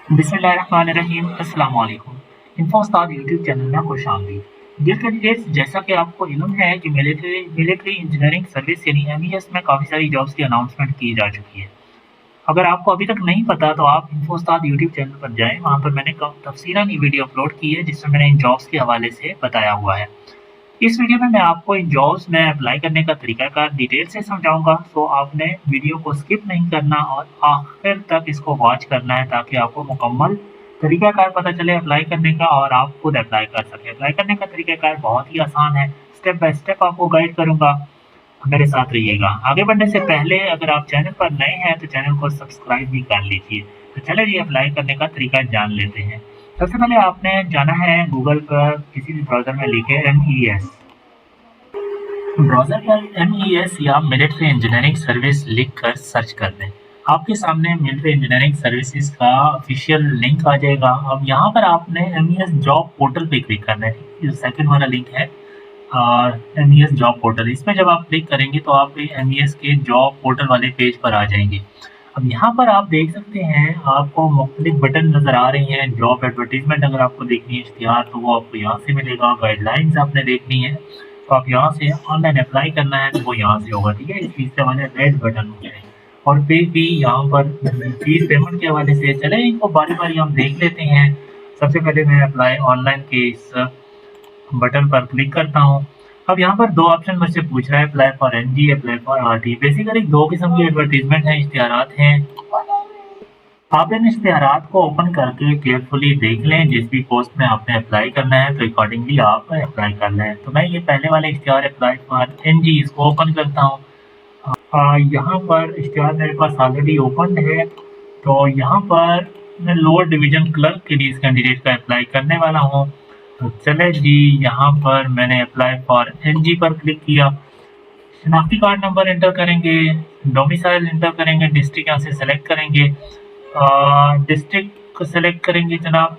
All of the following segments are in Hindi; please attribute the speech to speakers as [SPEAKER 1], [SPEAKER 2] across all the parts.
[SPEAKER 1] बिस्मिल्लाहिर्रहमानिर्रहीम अस्सलाम वालेकुम। इन्फो उस्ताद यूट्यूब चैनल में खुशामदीद। डियर कैंडिडेट्स, जैसा कि आपको इल्म है कि मिलिट्री मिलिट्री इंजीनियरिंग सर्विस यानी एमईएस में काफ़ी सारी जॉब्स की अनाउंसमेंट की जा चुकी है। अगर आपको अभी तक नहीं पता तो आप इन्फो उस्ताद यूट्यूब चैनल पर जाएँ, वहाँ पर मैंने तफसीलन ये वीडियो अपलोड की है जिसमें मैंने इन जॉब्स के हवाले से बताया हुआ है। इस वीडियो में मैं आपको इन जॉब्स में अप्लाई करने का तरीकाकार डिटेल से समझाऊँगा, तो आपने वीडियो को स्किप नहीं करना और आखिर तक इसको वॉच करना है ताकि आपको मुकम्मल तरीकाकार पता चले अप्लाई करने का और आप खुद अप्लाई कर सकें। अप्लाई करने का तरीकाकार बहुत ही आसान है, स्टेप बाय स्टेप आपको गाइड करूँगा, मेरे साथ रहिएगा। आगे बढ़ने से पहले अगर आप चैनल पर नए हैं तो चैनल को सब्सक्राइब भी कर लीजिए। तो चलिए जी अप्लाई करने का तरीका जान लेते हैं। सबसे पहले आपने जाना है गूगल पर, किसी भी ब्राउज़र में लिखें MES। ब्राउज़र पर MES या मिलिट्री इंजीनियरिंग सर्विस लिख कर सर्च कर दें। आपके सामने मिलिट्री इंजीनियरिंग सर्विसेज का ऑफिशियल लिंक आ जाएगा। अब यहाँ पर आपने MES जॉब पोर्टल पे क्लिक करना है। जो सेकंड वाला लिंक है MES जॉब पोर्टल, इस पे जब आप क्लिक करेंगे तो आप MES के जॉब पोर्टल वाले पेज पर आ जाएंगे। अब यहाँ पर आप देख सकते हैं आपको मुख्तलिफ बटन नज़र आ रही हैं। जॉब एडवर्टीजमेंट अगर आपको देखनी है इश्तिहार तो वो आपको यहाँ से मिलेगा। गाइडलाइंस आपने देखनी है तो आप यहाँ से, ऑनलाइन अप्लाई करना है तो वो यहाँ से होगा, ठीक है। इस तीसरे वाले रेड बटन हो जाए और पे भी यहाँ पर फीस पेमेंट के हवाले से। चले इनको बारी बारी हम देख लेते हैं। सबसे पहले मैं अप्लाई ऑनलाइन के इस बटन पर क्लिक करता हूँ। अब यहाँ पर दो ऑप्शन मुझसे पूछ रहा है, apply for NG, apply for RT. Basically दो किस्म की एडवर्टीजमेंट है, इश्तिहारात हैं। आप इन इश्तिहारात को ओपन करके केयरफुली देख लें। जिस भी पोस्ट में आपने अप्लाई करना है तो अकॉर्डिंगली आप अप्लाई कर लें। तो मैं ये पहले वाले इश्तिहार अप्लाई फॉर एनजी इसको ओपन करता हूँ। यहाँ पर इश्तिहार मेरे पास ऑलरेडी ओपन है, तो यहाँ पर मैं लोअर डिवीजन क्लर्क के लिए इस कैंडिडेट का अप्लाई करने वाला हूँ। तो चले जी, यहाँ पर मैंने अप्लाई फॉर एनजी पर क्लिक किया। शनाख्ती कार्ड नंबर एंटर करेंगे, डोमिसाइल एंटर करेंगे, डिस्ट्रिक्ट यहाँ से सेलेक्ट करेंगे, डिस्ट्रिक्ट को सेलेक्ट करेंगे जनाब,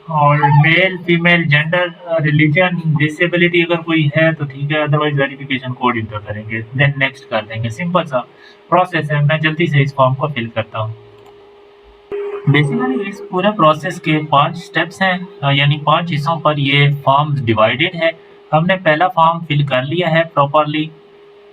[SPEAKER 1] और male female gender religion disability अगर कोई है तो ठीक है, अदरवाइज वेरिफिकेशन कोड इंटर करेंगे, देन नेक्स्ट कर देंगे। सिंपल सा प्रोसेस है। मैं जल्दी से इस फॉर्म को फिल करता हूँ। बेसिकली इस पूरे प्रोसेस के 5 स्टेप्स हैं, यानी 5 हिस्सों पर ये फॉर्म डिवाइडेड है। हमने पहला फॉर्म फिल कर लिया है प्रॉपरली।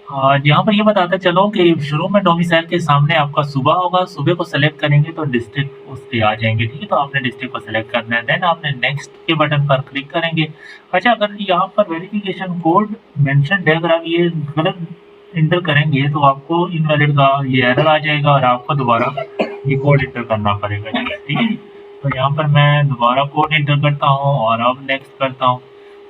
[SPEAKER 1] और यहाँ पर ये बताता चलो कि शुरू में डोमिसाइल के सामने आपका सूबा होगा, सूबे को सेलेक्ट करेंगे तो डिस्ट्रिक्ट उस पे आ जाएंगे, ठीक है। तो आपने डिस्ट्रिक्ट को सेलेक्ट करना है, देन आपने नेक्स्ट के बटन पर क्लिक करेंगे। अच्छा, अगर यहाँ पर वेरिफिकेशन कोड मेंशन है, अगर आप ये गलत इंटर करेंगे तो आपको इनवैलिड का ये एरर आ जाएगा और आपको दोबारा ये कोड इंटर करना पड़ेगा, ठीक है। तो यहाँ पर मैं दोबारा कोड इंटर करता हूँ और अब नेक्स्ट करता हूँ।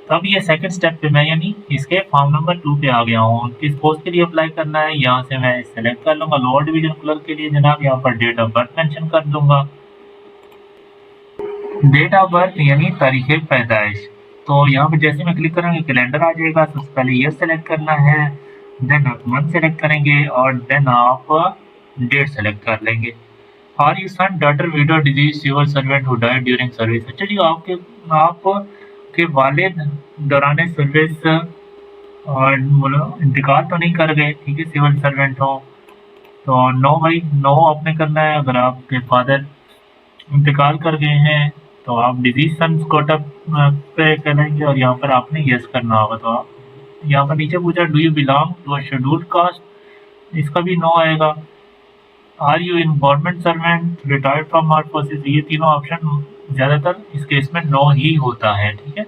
[SPEAKER 1] तो अब ये सेकंड स्टेप पे मैं यानी इसके फॉर्म नंबर 2 पे आ गया हूँ। किस पोस्ट के लिए अप्लाई करना है, यहाँ से मैं सेलेक्ट कर लूँगा। लोअर डिवीजन क्लर्क के लिए जनाब यहाँ पर डेट ऑफ बर्थ मेंशन कर दूंगा। डेट ऑफ बर्थ यानी तारीख पैदाइश। तो यहाँ पर जैसे मैं क्लिक करूँगा कैलेंडर आ जाएगा। सबसे पहले ईयर सेलेक्ट करना है, देन आप मंथ सेलेक्ट करेंगे और देन आप डेट सेलेक्ट कर लेंगे। Are you son, daughter, widow, deceased, civil servant who died during service. अच्छा जी, आपके वालिद दौरान सर्विस और इंतकाल तो नहीं कर गए, ठीक है, सिविल सर्वेंट हो तो नो भाई, नो आपने करना है। अगर आपके फादर इंतकाल कर गए हैं तो आप डिजीज सन कोटा पे करेंगे और यहाँ पर आपने यस करना होगा। तो आप यहाँ पर नीचे पूछा do you belong to a scheduled caste, इसका भी नो आएगा। Are you in government servant, retired from arm forces, ये तीनों ऑप्शन ज़्यादातर इस केस में नो ही होता है, ठीक है।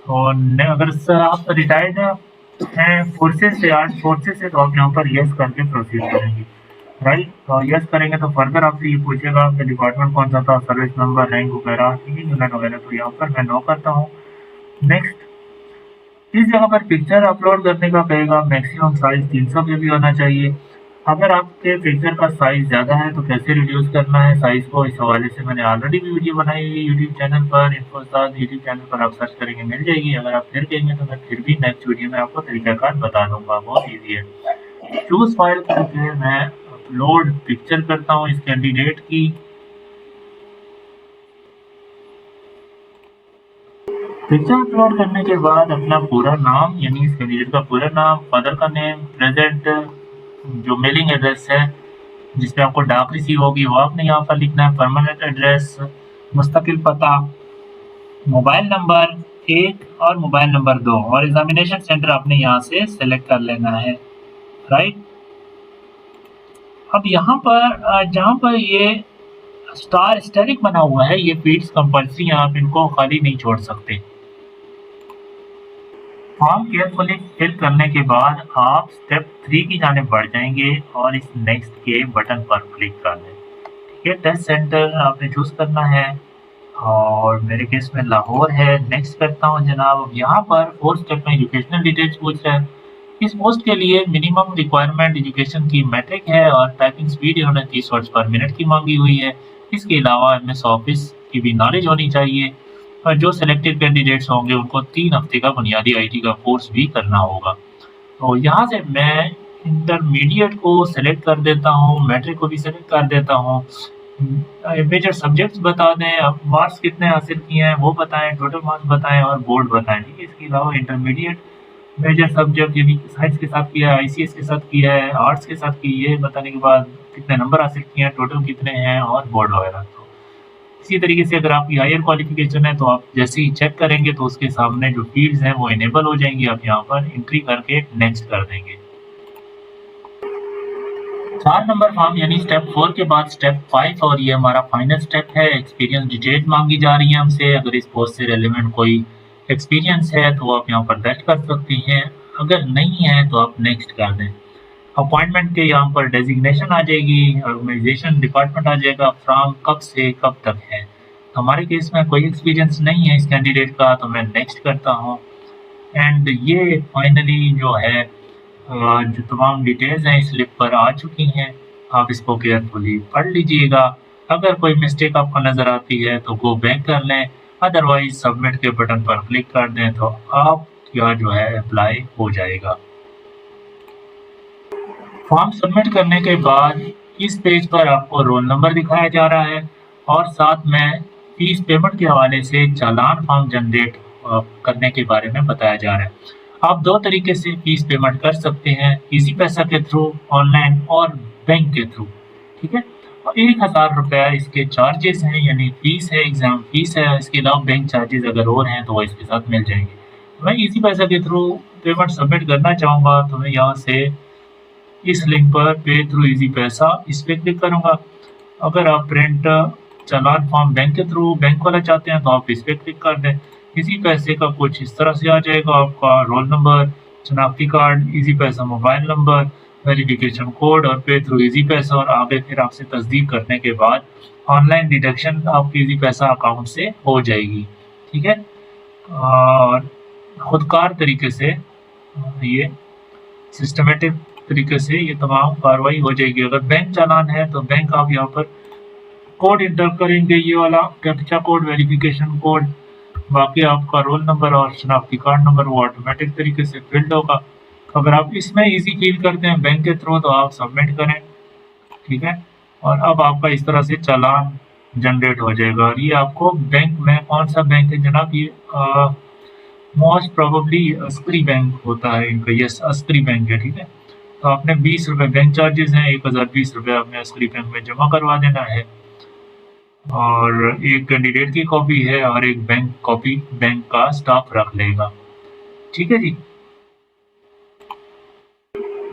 [SPEAKER 1] और अगर आप रिटायर्ड हैं फोर्सेस से, आर्म फोर्सेस से, तो आप यहाँ पर यस करके प्रोसीड करेंगे, राइट। तो यस करेंगे तो फर्दर आपसे ये पूछेगा कि डिपार्टमेंट कौन सा था, सर्विस नंबर, रैंक वगैरह, ठीक है, यूनिट वगैरह। तो यहाँ पर मैं नो करता हूँ। नेक्स्ट, इस जगह पर पिक्चर अपलोड करने का कहेगा। मैक्सिमम साइज 300 के भी होना चाहिए। अगर आपके पिक्चर का साइज ज़्यादा है तो कैसे रिड्यूस करना है साइज को, इस हवाले से मैंने ऑलरेडी भी वीडियो बनाई हुई है यूट्यूब चैनल पर। इन्फो उस्ताद यूट्यूब चैनल पर आप सर्च करेंगे मिल जाएगी। अगर आप फिर कहेंगे तो मैं फिर भी नेक्स्ट वीडियो में आपको तरीकाकार बता दूंगा, बहुत ईजी है। चूज फाइल करके मैं अपलोड पिक्चर करता हूँ इस कैंडिडेट की। पिक्चर अपलोड करने के बाद अपना पूरा नाम यानी इस कैंडिडेट का पूरा नाम, फादर का नेम, प्रेजेंट जो मेलिंग एड्रेस है, जिस पे आपको डाक रिसीव होगी वो आपने यहाँ पर लिखना है। परमानेंट एड्रेस, मुस्तकिल पता, मोबाइल नंबर 1 और मोबाइल नंबर 2 और एग्ज़ामिनेशन सेंटर आपने यहाँ से सेलेक्ट कर लेना है, राइट? अब यहाँ पर जहाँ पर ये स्टार स्टेरिक बना हुआ है, ये फ़ील्ड्स कंपल्सरी हैं, आप इनको खाली नहीं छोड़ सकते। फॉर्म केयरफुली फिल करने के बाद आप स्टेप 3 की जानिब बढ़ जाएँगे और इस नेक्स्ट के बटन पर क्लिक कर दें। ठीक है, टेस्ट सेंटर आपने चूज़ करना है और मेरे केस में लाहौर है। नेक्स्ट करता हूँ जनाब। अब यहाँ पर 4 स्टेप में एजुकेशनल डिटेल्स पूछ रहा है। इस पोस्ट के लिए मिनिमम रिक्वायरमेंट एजुकेशन की मैट्रिक है और टाइपिंग स्पीड इन्होंने 30 वर्ड्स पर मिनट की मांगी हुई है। इसके अलावा एमएस ऑफिस की भी नॉलेज होनी चाहिए और जो सिलेक्टेड कैंडिडेट्स होंगे उनको 3 हफ्ते का बुनियादी आईटी का कोर्स भी करना होगा। तो यहाँ से मैं इंटरमीडिएट को सेलेक्ट कर देता हूँ, मैट्रिक को भी सेलेक्ट कर देता हूँ। मेजर सब्जेक्ट्स बता दें, अब मार्क्स कितने हासिल किए हैं वो बताएँ, टोटल मार्क्स बताएँ और बोर्ड बताएँ। ठीक है, इसके अलावा इंटरमीडिएट मेजर सब्जेक्ट यानी साइंस के साथ किया है, आईसीएस के साथ किया है, आर्ट्स के साथ की है, बताने के बाद कितने नंबर हासिल किए हैं, टोटल कितने हैं और बोर्ड वगैरह। तो इसी तरीके से अगर आपकी हायर क्वालिफ़िकेशन है तो आप जैसे ही चेक करेंगे तो उसके सामने जो फ़ील्ड्स हैं वो इनेबल हो जाएँगी, आप यहाँ पर एंट्री करके नेक्स्ट कर देंगे। 4 नंबर फॉर्म यानी स्टेप 4 के बाद स्टेप 5 और ये हमारा फाइनल स्टेप है। एक्सपीरियंस डिटेल्स माँगी जा रही है हमसे, अगर इस पोस्ट से रिलेवेंट कोई एक्सपीरियंस है तो आप यहाँ पर दैट कर सकती हैं, अगर नहीं है तो आप नेक्स्ट कर दें। अपॉइंटमेंट के यहाँ पर डेज़िग्नेशन आ जाएगी, ऑर्गेनाइज़ेशन डिपार्टमेंट आ जाएगा, फ्रॉम कब से कब तक है। हमारे केस में कोई एक्सपीरियंस नहीं है इस कैंडिडेट का तो मैं नेक्स्ट करता हूँ एंड ये फाइनली जो है जो तमाम डिटेल्स हैं इस स्लिप पर आ चुकी हैं। आप इसको केयरफुली पढ़ लीजिएगा। अगर कोई मिस्टेक आपको नज़र आती है तो गो बैक कर लें, अदरवाइज़ सबमिट के बटन पर क्लिक कर दें तो आपका जो है अप्लाई हो जाएगा। फॉर्म सबमिट करने के बाद इस पेज पर आपको रोल नंबर दिखाया जा रहा है और साथ में फीस पेमेंट के हवाले से चालान फॉर्म जनरेट करने के बारे में बताया जा रहा है। आप 2 तरीके से फीस पेमेंट कर सकते हैं, इज़ी पैसा के थ्रू, ऑनलाइन और बैंक के थ्रू, ठीक है? और ₹1000 इसके चार्जेस हैं यानी फीस है, एग्ज़ाम फीस है, इसके अलावा बैंक चार्जेस अगर और हैं तो वो इसके साथ मिल जाएँगे। मैं इज़ी पैसा के थ्रू पेमेंट सबमिट करना चाहूँगा तो मैं यहाँ से इस लिंक पर पे थ्रू ईज़ी पैसा इस पे क्लिक करूँगा। अगर आप प्रिंट चालान फॉर्म बैंक के थ्रू बैंक वाला चाहते हैं तो आप इस पे क्लिक कर दें। ईज़ी पैसे का कुछ इस तरह से आ जाएगा, आपका रोल नंबर, शनाख्ती कार्ड, ईज़ी पैसा मोबाइल नंबर, वेरिफिकेशन कोड और पे थ्रू ईज़ी पैसा और आगे फिर आपसे तस्दीक करने के बाद ऑनलाइन डिडक्शन आपकी ईज़ी पैसा अकाउंट से हो जाएगी। ठीक है? और खुदकार तरीके से ये सिस्टमैटिक तरीके से ये तमाम कार्रवाई हो जाएगी। अगर बैंक चालान है तो बैंक आप यहाँ पर कोड इंटर करेंगे, ये वाला कैप्चा कोड, वेरिफिकेशन कोड, बाकी आपका रोल नंबर और शनाख्ती कार्ड नंबर वो ऑटोमेटिक तरीके से फिल्ड होगा। अगर आप इसमें ईज़ी फ़ील करते हैं बैंक के थ्रू तो आप सबमिट करें, ठीक है? और अब आपका इस तरह से चालान जनरेट हो जाएगा और ये आपको बैंक में कौन-सा बैंक है जनाब ये मोस्ट प्रोबेबली अस्करी बैंक होता है इनका, यस अस्करी बैंक है, ठीक है? तो आपने ₹20 बैंक चार्जेज़ हैं, ₹1020 आपने अस्करी बैंक में जमा करवा देना है और एक कैंडिडेट की कॉपी है और एक बैंक कॉपी बैंक का स्टाफ रख लेगा। ठीक है जी?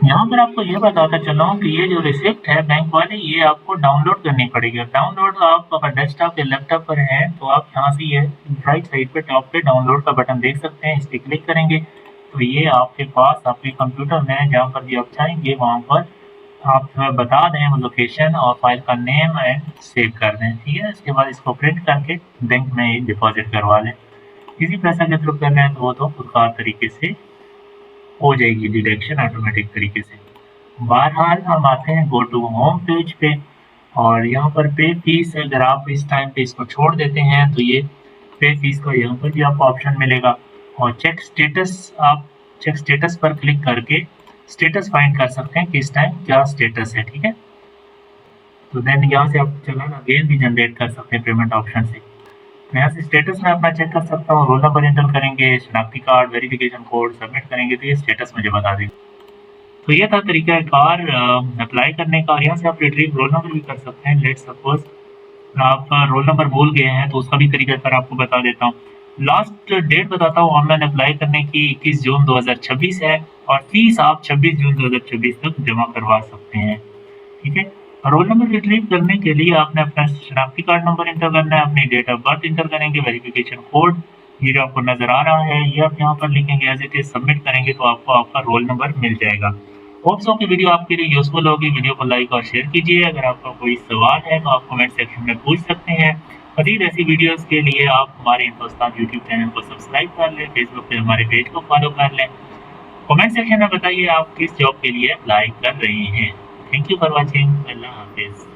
[SPEAKER 1] यहाँ पर आपको ये बताता चला हूँ कि ये जो रिसिप्ट है बैंक वाली ये आपको डाउनलोड करनी पड़ेगी। डाउनलोड आप अगर डेस्कटॉप या लैपटॉप पर हैं तो आप यहाँ से ये राइट साइड पे टॉप पे डाउनलोड का बटन देख सकते हैं, इस पे क्लिक करेंगे तो ये आपके पास आपके कंप्यूटर में जहाँ पर भी आप चाहेंगे वहाँ पर आप बता दें वो लोकेशन और फाइल का नेम एंड सेव कर दें, ठीक है? इसके बाद इसको प्रिंट करके बैंक में डिपॉज़िट करवा लें। इसी पैसा के थ्रू कर रहे हैं तो वो तो खुदकार तरीके से हो जाएगी डिडक्शन ऑटोमेटिक तरीके से। बहरहाल हम आते हैं गो टू होम पेज पे और यहाँ पर पे फीस अगर आप इस टाइम पे इसको छोड़ देते हैं तो ये पे फीस का यहाँ पर भी आपको ऑप्शन मिलेगा और चेक स्टेटस आप चेक स्टेटस पर क्लिक करके स्टेटस फाइंड कर सकते हैं कि इस टाइम क्या स्टेटस है, ठीक है? तो देन यहाँ से आप चालान अगेन भी जनरेट कर सकते हैं पेमेंट ऑप्शन से। तो यहाँ से स्टेटस में अपना चेक कर सकता हूँ, रोल नंबर एंटर करेंगे, शनाख्ती कार्ड, वेरिफिकेशन कोड सबमिट करेंगे तो ये स्टेटस मुझे बता देगा। तो ये था तरीक़ाकार अप्लाई करने का। यहाँ से आप रिट्रीव रोल नंबर भी कर सकते हैं। लेट्स सपोज़ आप रोल नंबर भूल गए हैं, तो उसका भी तरीक़ाकार आपको बता देता हूँ। लास्ट डेट बताता हूँ ऑनलाइन अप्लाई करने की 21 जून 2026 है और फ़ीस आप 26 जून 2026 तक जमा करवा सकते हैं, ठीक है? रोल नंबर रिट्रीव करने के लिए आपने अपना शनाख्ती कार्ड नंबर एंटर करना है, अपनी डेट ऑफ बर्थ एंटर करेंगे, वेरिफ़िकेशन कोड ये जो आपको नज़र आ रहा है, ये आप यहाँ पर लिखेंगे एज़ इट इज़, सबमिट करेंगे तो आपको आपका रोल नंबर मिल जाएगा। होप सो कि वीडियो आपके लिए यूज़फुल होगी। वीडियो को लाइक और शेयर कीजिए। अगर आपका कोई सवाल है, तो आप कमेंट सेक्शन में पूछ सकते हैं। मज़ीद ऐसी वीडियोज़ के लिए आप हमारे इन्फोस्तान यूट्यूब चैनल को सब्सक्राइब कर लें, फेसबुक पे हमारे पेज को फ़ॉलो कर लें। कमेंट सेक्शन में बताइए आप किस जॉब के लिए अप्लाई कर रहे हैं। Thank you for watching. अल्लाह हाफ़िज़।